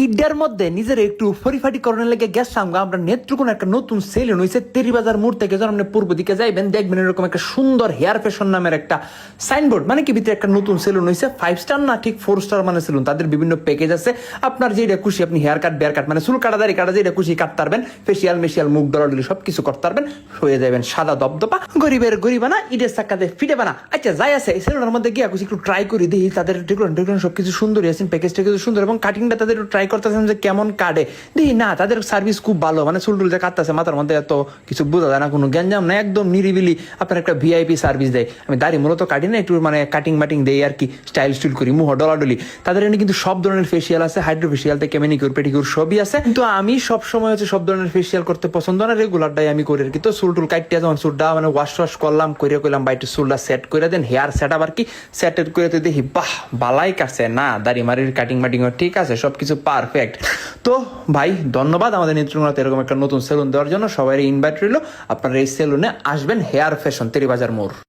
ঈদের মধ্যে নিজের একটু ফরিফাটি করণের লেগে গেছিলাম আমরা নেত্রকোনা একটা নতুন সেলুন হয়েছে তেরিবাজার মোড় থেকে যখন আপনি পূর্ব দিকে যাইবেন দেখবেন এরকম একটা সুন্দর হেয়ার ফ্যাশন নামের একটা সাইনবোর্ড, মানে কি ভিতরে একটা নতুন সেলুন হয়েছে, 5 স্টার না ঠিক 4 স্টার মানে সেলুন। তাদের বিভিন্ন প্যাকেজ আছে, আপনার যেটা খুশি আপনি হেয়ার কাট বেয়ার কাট মানে চুল কাটা দাড়ি কাটা যেটা খুশি কাটতে পারবেন, ফেসিয়াল মেশিয়াল মুখ ডলাডলি সবকিছু করতে পারবেন, হয়ে যাবেন সাদা দপদপা, গরিবের গরিবানা ঈদের চাক্কাতে ফিটে বানা। আচ্ছা যাই আছে এই সেলুনের মধ্যে গিয়ে খুশি একটু ট্রাই করে দিই, তাদের ডেকোরেশন সবকিছু সুন্দরই আছে, প্যাকেজটা কিছু সুন্দর এবং কাটিংটা তাদের একটু ট্রাই করতেছেন যে কেমন কাটে দেখি না, তাদের সার্ভিস খুব ভালো, মানে চুলটুল যে কাটতেছে মাথার মধ্যে এত কিছু বোঝা যায় না, কোনো গ্যাঞ্জাম না, একদম নিরিবিলি আপনার একটা ভিআইপি সার্ভিস দেয়। আমি দাড়ি মূলত কাটি না, একটু মানে কাটিং মাটিং দেই আর কি, স্টাইল স্টুল করি, মুহ ডলাডলি। তাদের এখানে কিন্তু সব ধরনের ফেসিয়াল আছে, হাইড্রো ফেসিয়াল থেকে ম্যানিকিউর পেডিকিউর সবই আছে, কিন্তু আমি সব সময় হচ্ছে সব ধরনের ফেসিয়াল করতে পছন্দ না, রেগুলারটাই আমি করি আর কি। তো চুলটুল কাটতে যখন চুলটা মানে ওয়াশ করলাম করে কইলাম বাইটে চুলটা সেট করে দেন, হেয়ার সেট আপ আর কি, সেট করে তো দেখি বাহ বালাই কাটছে না, দাড়ি মারির কাটিং মাটিং ঠিক আছে, সবকিছু পারফেক্ট। তো ভাই ধন্যবাদ আমাদের নেত্রকোনাতে এরকম একটা নতুন সেলুন দেওয়ার জন্য, সবাই ইনভাইট রইল, আপনারা এই সেলুনে আসবেন, হেয়ার ফ্যাশন তেরিবাজার মোড়।